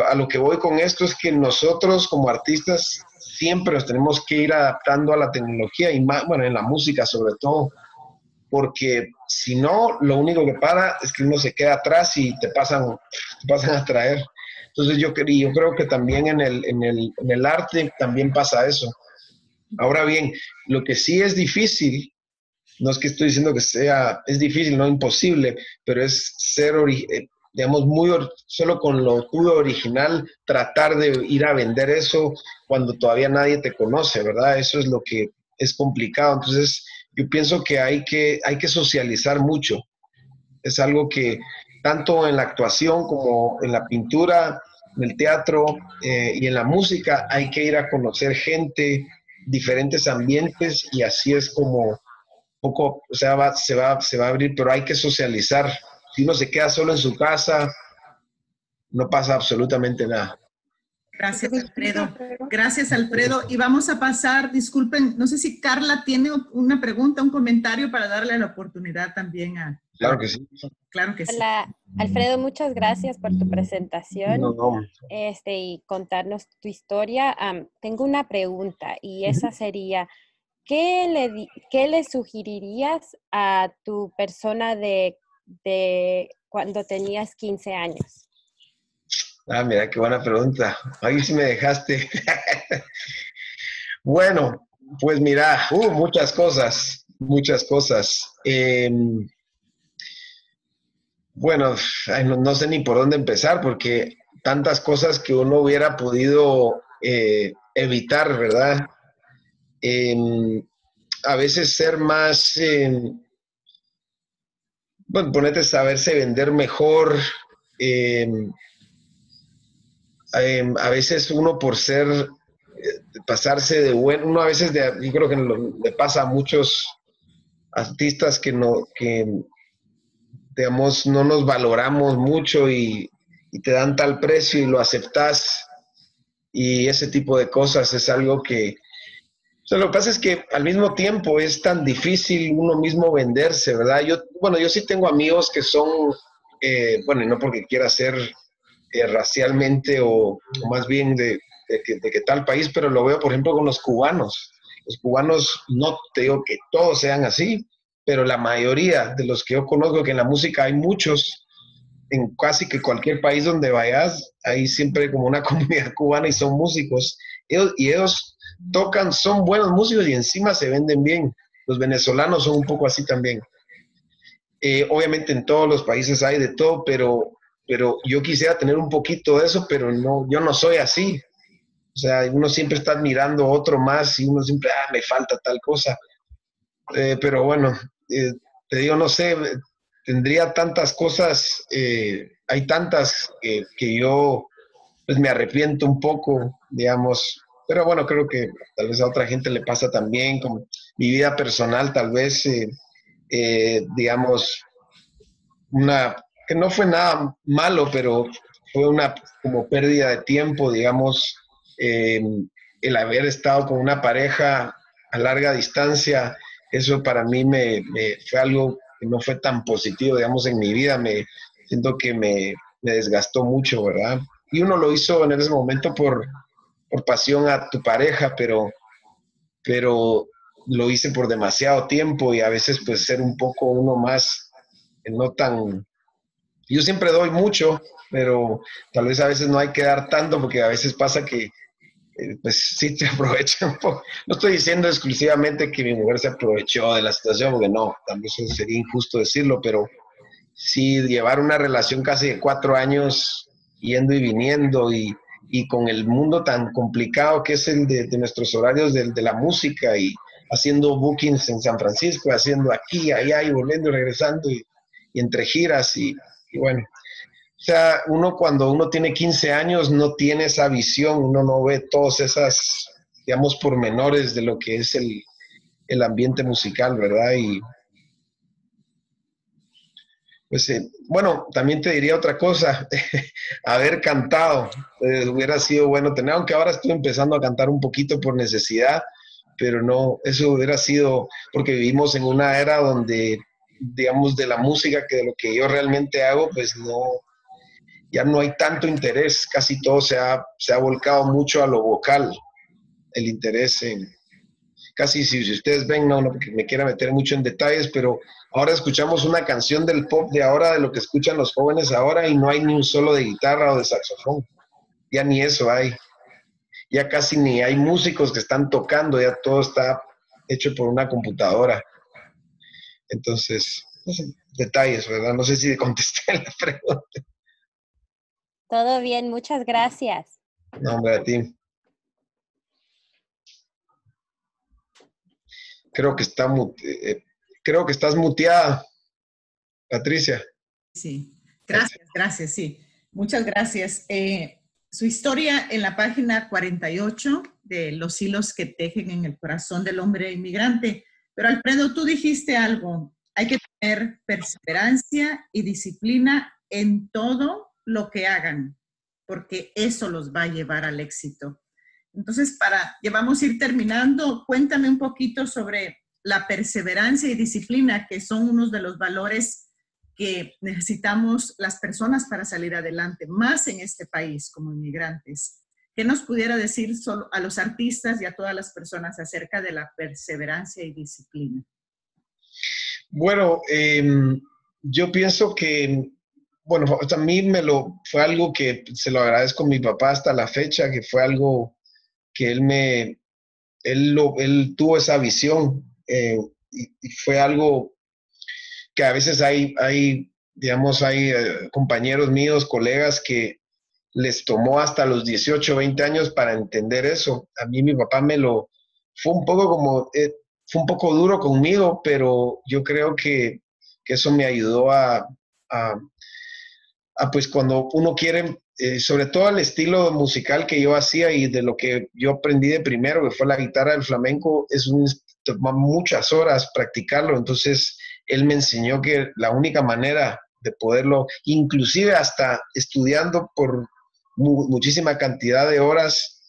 a lo que voy con esto es que nosotros como artistas siempre nos tenemos que ir adaptando a la tecnología y más, bueno, en la música sobre todo, porque si no, lo único que para es que uno se queda atrás y te pasan a traer. Entonces yo creo que también en el arte también pasa eso. Ahora bien, lo que sí es difícil, no es que estoy diciendo que es difícil, no imposible, pero es ser, digamos, solo con lo tuyo original, tratar de ir a vender eso cuando todavía nadie te conoce, ¿verdad? Eso es lo que es complicado. Entonces, yo pienso que hay que socializar mucho. Es algo que tanto en la actuación como en la pintura, en el teatro y en la música hay que ir a conocer gente, diferentes ambientes y así es como poco, o sea, se va a abrir, pero hay que socializar. Si uno se queda solo en su casa, no pasa absolutamente nada. Gracias, Alfredo. Gracias, Alfredo. Y vamos a pasar, disculpen, no sé si Carla tiene una pregunta, un comentario para darle la oportunidad también a... Claro que sí. Claro que sí. Hola, Alfredo, muchas gracias por tu presentación No. y contarnos tu historia. Tengo una pregunta y esa sería, ¿qué le sugerirías a tu persona de cuando tenías 15 años? Mira, qué buena pregunta. Ahí sí me dejaste. Bueno, pues mira, muchas cosas. Bueno, no sé ni por dónde empezar porque tantas cosas que uno hubiera podido evitar, ¿verdad? A veces ser más, bueno, ponete a saberse vender mejor. A veces uno por pasarse de bueno, uno a veces, yo creo que le pasa a muchos artistas que digamos, no nos valoramos mucho y te dan tal precio y lo aceptas y ese tipo de cosas es algo que, o sea, lo que pasa es que al mismo tiempo es tan difícil uno mismo venderse, ¿verdad? Yo sí tengo amigos que son, bueno, y no porque quiera ser racialmente o más bien de que tal país, pero lo veo, por ejemplo, con los cubanos, Los cubanos, no te digo que todos sean así, pero la mayoría de los que yo conozco, que en la música hay muchos, en casi que cualquier país donde vayas, hay siempre como una comunidad cubana y son músicos. Ellos tocan, son buenos músicos y encima se venden bien. Los venezolanos son un poco así también. Obviamente en todos los países hay de todo, pero yo quisiera tener un poquito de eso, pero no, yo no soy así. O sea, uno siempre está admirando a otro más y uno siempre, me falta tal cosa. Pero bueno, te digo, no sé, tendría tantas cosas, hay tantas que yo pues me arrepiento un poco, digamos, pero bueno, creo que tal vez a otra gente le pasa también, como mi vida personal, tal vez, digamos, que no fue nada malo, pero fue una como pérdida de tiempo, digamos, el haber estado con una pareja a larga distancia, eso para mí fue algo que no fue tan positivo, digamos, en mi vida, siento que me desgastó mucho, ¿verdad? Y uno lo hizo en ese momento por pasión a tu pareja, pero lo hice por demasiado tiempo y a veces pues ser un poco uno más, no tan... Yo siempre doy mucho, pero tal vez a veces no hay que dar tanto porque a veces pasa que pues sí te aprovechan un poco. No estoy diciendo exclusivamente que mi mujer se aprovechó de la situación, porque no, también sería injusto decirlo, pero sí llevar una relación casi de 4 años yendo y viniendo y con el mundo tan complicado que es el de nuestros horarios de la música y haciendo bookings en San Francisco, haciendo aquí, allá y volviendo y regresando y entre giras y bueno. O sea, uno cuando uno tiene 15 años no tiene esa visión, uno no ve todas esas, digamos, pormenores de lo que es el ambiente musical, ¿verdad? Y pues, bueno, también te diría otra cosa, haber cantado, hubiera sido bueno tener, aunque ahora estoy empezando a cantar un poquito por necesidad, pero no, eso hubiera sido, porque vivimos en una era donde, digamos, de la música, que de lo que yo realmente hago, pues no, ya no hay tanto interés, casi todo se ha volcado mucho a lo vocal, el interés en, casi si ustedes ven, no porque me quiera meter mucho en detalles, pero ahora escuchamos una canción del pop de ahora, de lo que escuchan los jóvenes ahora, y no hay ni un solo de guitarra o de saxofón, ya ni eso hay, ya casi ni hay músicos que están tocando, ya todo está hecho por una computadora. Entonces, no sé, detalles, ¿verdad? No sé si contesté la pregunta. Todo bien, muchas gracias. No, hombre, a ti. Creo que estás muteada, Patricia. Sí, gracias, sí. Muchas gracias. Su historia en la página 48 de Los hilos que tejen en el corazón del hombre inmigrante. Pero Alfredo, tú dijiste algo. Hay que tener perseverancia y disciplina en todo lo que hagan, porque eso los va a llevar al éxito. Entonces, ya vamos a ir terminando. Cuéntame un poquito sobre la perseverancia y disciplina, que son unos de los valores que necesitamos las personas para salir adelante, más en este país como inmigrantes. ¿Qué nos pudiera decir solo a los artistas y a todas las personas acerca de la perseverancia y disciplina? Bueno, yo pienso que, bueno, a mí fue algo que se lo agradezco a mi papá hasta la fecha, que fue algo que él tuvo esa visión y fue algo que a veces hay compañeros míos, colegas que les tomó hasta los 18, 20 años para entender eso. A mí mi papá fue un poco duro conmigo, pero yo creo que eso me ayudó a pues cuando uno quiere, sobre todo el estilo musical que yo hacía y de lo que yo aprendí de primero, que fue la guitarra del flamenco, toma muchas horas practicarlo. Entonces, él me enseñó que la única manera de poderlo, inclusive hasta estudiando por muchísima cantidad de horas,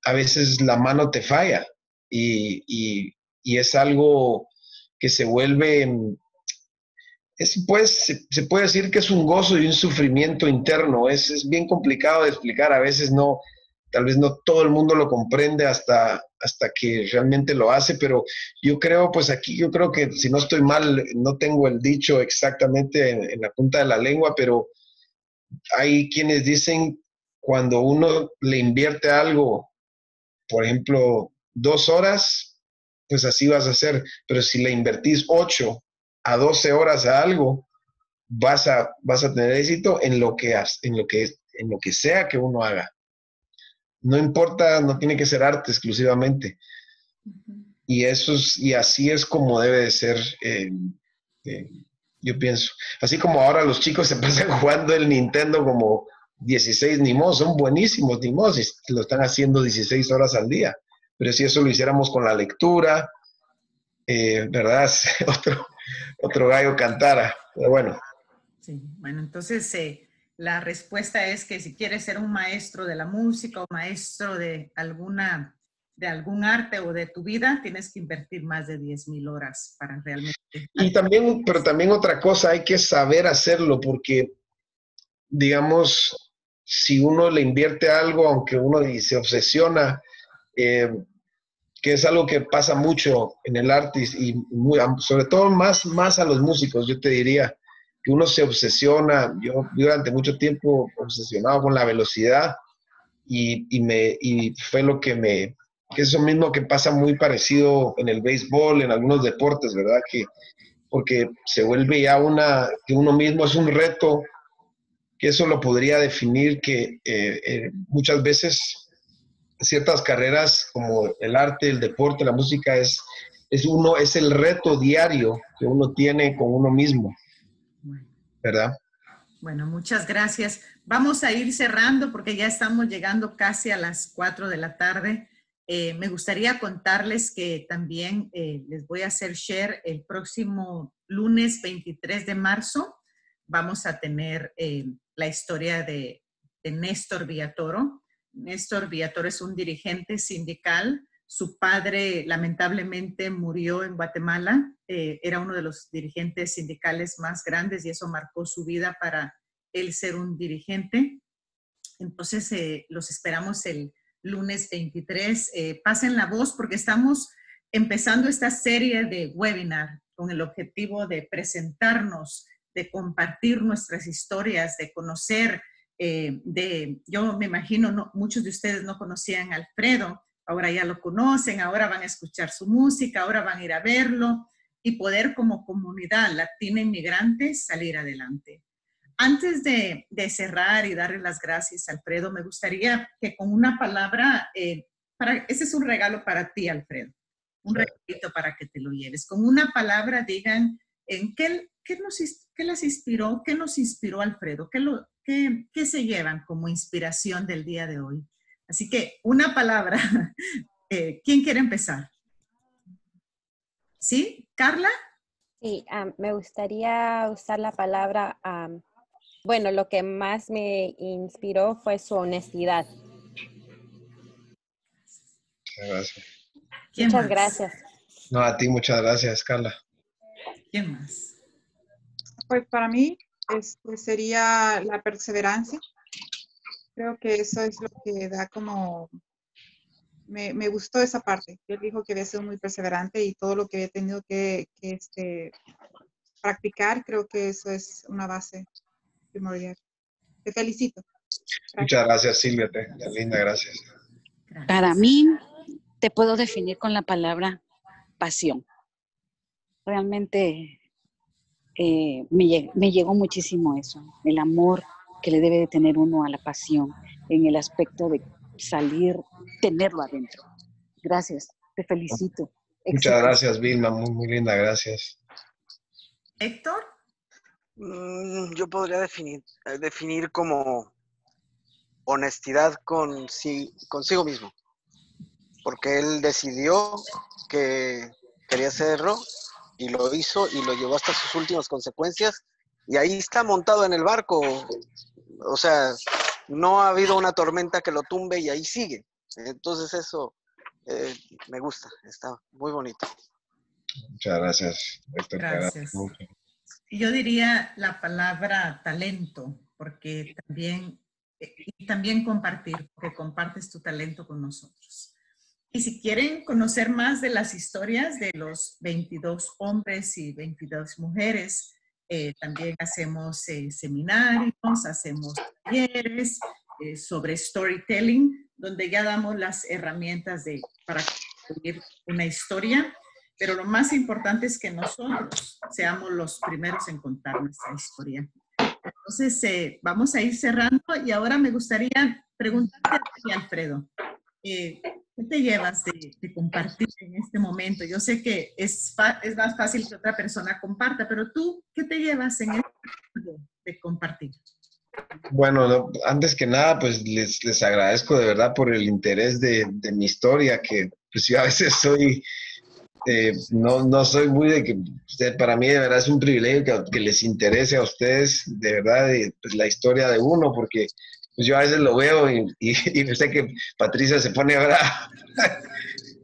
a veces la mano te falla y es algo que se vuelve... se puede decir que es un gozo y un sufrimiento interno. Es bien complicado de explicar. A veces tal vez no todo el mundo lo comprende hasta hasta que realmente lo hace, pero yo creo, pues aquí, yo creo que si no estoy mal, no tengo el dicho exactamente en la punta de la lengua, pero hay quienes dicen cuando uno le invierte algo, por ejemplo, 2 horas, pues así vas a hacer, pero si le invertís 8 a 12 horas a algo, vas a tener éxito en lo que sea que uno haga. No importa, no tiene que ser arte exclusivamente. Y y así es como debe de ser, yo pienso. Así como ahora los chicos se pasan jugando el Nintendo como 16 nimos, son buenísimos nimos y lo están haciendo 16 horas al día. Pero si eso lo hiciéramos con la lectura, ¿verdad? otro gallo cantara. Pero bueno. Sí, bueno, entonces la respuesta es que si quieres ser un maestro de la música o maestro de algún arte o de tu vida, tienes que invertir más de 10,000 horas para realmente. Y también, pero también otra cosa, hay que saber hacerlo porque, digamos, si uno le invierte algo, aunque uno se obsesiona, que es algo que pasa mucho en el arte y sobre todo más a los músicos, yo te diría que uno se obsesiona. Yo durante mucho tiempo obsesionado con la velocidad y fue lo que eso mismo que pasa muy parecido en el béisbol, en algunos deportes, ¿verdad? Porque se vuelve ya que uno mismo es un reto, que eso lo podría definir que muchas veces ciertas carreras como el arte, el deporte, la música es el reto diario que uno tiene con uno mismo, ¿verdad? Bueno, muchas gracias. Vamos a ir cerrando porque ya estamos llegando casi a las 4 de la tarde. Me gustaría contarles que también les voy a hacer share el próximo lunes 23 de marzo. Vamos a tener la historia de Néstor Villatoro. Néstor Villatoro es un dirigente sindical. Su padre lamentablemente murió en Guatemala. Era uno de los dirigentes sindicales más grandes y eso marcó su vida para él ser un dirigente. Entonces, los esperamos el lunes 23. Pasen la voz porque estamos empezando esta serie de webinar con el objetivo de presentarnos, de compartir nuestras historias, de conocer, yo me imagino, muchos de ustedes no conocían a Alfredo, ahora ya lo conocen, ahora van a escuchar su música, ahora van a ir a verlo y poder como comunidad latina inmigrante salir adelante. Antes de cerrar y darle las gracias, Alfredo, me gustaría que con una palabra, ese es un regalo para ti, Alfredo, un regalito para que te lo lleves. Con una palabra digan en qué las inspiró, qué nos inspiró Alfredo, qué se llevan como inspiración del día de hoy. Así que una palabra. ¿Quién quiere empezar? ¿Sí? ¿Carla? Sí, me gustaría usar la palabra, bueno, lo que más me inspiró fue su honestidad. Gracias. Muchas gracias. No, a ti muchas gracias, Carla. ¿Quién más? Pues para mí sería la perseverancia. Creo que eso es lo que da como... Me gustó esa parte. Él dijo que había sido muy perseverante y todo lo que había tenido que practicar, creo que eso es una base primordial. Te felicito. Gracias. Muchas gracias, Silvia. Linda, gracias. Para mí, te puedo definir con la palabra pasión. Realmente me llegó muchísimo eso, el amor que le debe de tener uno a la pasión, en el aspecto de salir, tenerlo adentro. Gracias, te felicito. Muchas gracias, Vilma, muy linda, gracias. Héctor. Yo podría definir como honestidad consigo mismo, porque él decidió que quería hacerlo y lo hizo y lo llevó hasta sus últimas consecuencias y ahí está montado en el barco. O sea, no ha habido una tormenta que lo tumbe y ahí sigue. Entonces eso me gusta, está muy bonito. Muchas gracias, Héctor. Gracias. Y yo diría la palabra talento, porque también compartir, porque compartes tu talento con nosotros. Y si quieren conocer más de las historias de los 22 hombres y 22 mujeres, también hacemos seminarios, hacemos talleres sobre storytelling, donde ya damos las herramientas para construir una historia. Pero lo más importante es que nosotros seamos los primeros en contar nuestra historia. Entonces, vamos a ir cerrando y ahora me gustaría preguntarte a ti, Alfredo. ¿Qué te llevas de compartir en este momento? Yo sé que es más fácil que otra persona comparta, pero tú, ¿qué te llevas en este momento de compartir? Bueno, antes que nada, pues les agradezco de verdad por el interés de mi historia, que pues yo a veces no soy muy de que, para mí de verdad es un privilegio que les interese a ustedes de verdad pues, la historia de uno, porque pues yo a veces lo veo y sé que Patricia se pone brava,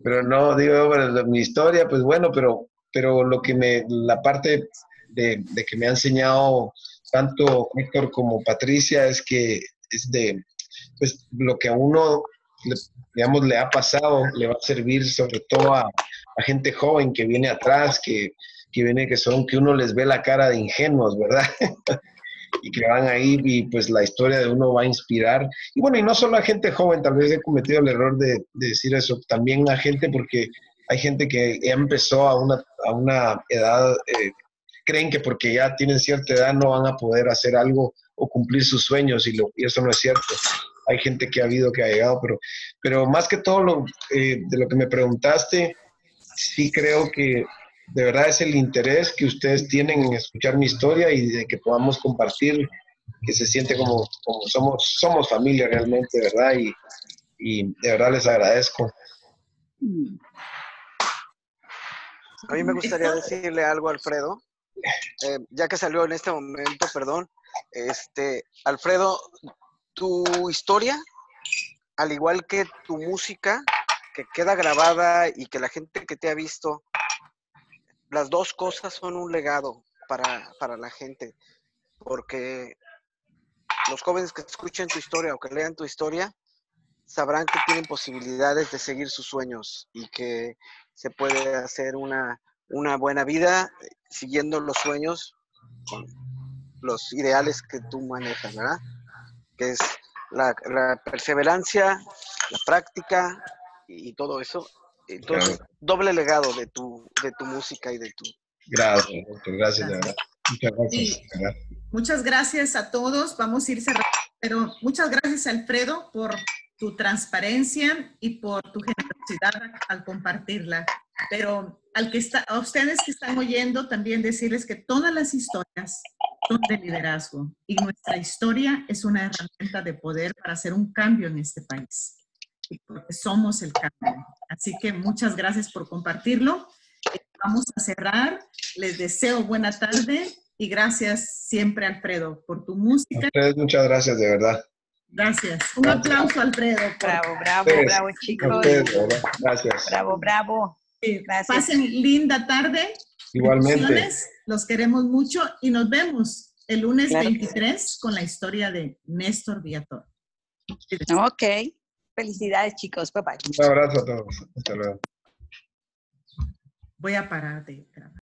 pero no, digo, bueno, mi historia, pues bueno, pero la parte de que me ha enseñado tanto Héctor como Patricia es que es pues lo que a uno, digamos, le ha pasado, le va a servir sobre todo a gente joven que viene atrás, que uno les ve la cara de ingenuos, ¿verdad? Y que van ahí y pues la historia de uno va a inspirar. Y bueno, y no solo a gente joven, tal vez he cometido el error de decir eso, también a gente, porque hay gente que ya empezó a una edad, creen que porque ya tienen cierta edad no van a poder hacer algo o cumplir sus sueños y eso no es cierto. Hay gente que ha llegado, pero más que todo de lo que me preguntaste, sí creo que de verdad es el interés que ustedes tienen en escuchar mi historia y de que podamos compartir, que se siente como somos familia realmente, ¿verdad? Y de verdad les agradezco. A mí me gustaría decirle algo a Alfredo, ya que salió en este momento, perdón. Alfredo, tu historia, al igual que tu música, que queda grabada y que la gente que te ha visto, las dos cosas son un legado para la gente, porque los jóvenes que escuchen tu historia o que lean tu historia sabrán que tienen posibilidades de seguir sus sueños y que se puede hacer una buena vida siguiendo los sueños con los ideales que tú manejas, ¿verdad? Que es la perseverancia, la práctica y todo eso. Entonces, doble legado de tu música y de tu... Gracias, de verdad. Muchas gracias. Muchas gracias a todos. Vamos a ir cerrando, pero muchas gracias, Alfredo, por tu transparencia y por tu generosidad al compartirla. Pero a ustedes que están oyendo, también decirles que todas las historias son de liderazgo y nuestra historia es una herramienta de poder para hacer un cambio en este país. Y porque somos el cambio. Así que muchas gracias por compartirlo. Vamos a cerrar. Les deseo buena tarde y gracias siempre, Alfredo, por tu música. A ustedes muchas gracias, de verdad. Gracias. Un aplauso, Alfredo. Bravo, chicos. Gracias. Bravo. Gracias. Pasen linda tarde. Igualmente. Los queremos mucho y nos vemos el lunes 23 con la historia de Néstor Villator. Ok. Felicidades, chicos. Bye bye. Un abrazo a todos. Hasta luego. Voy a parar de grabar.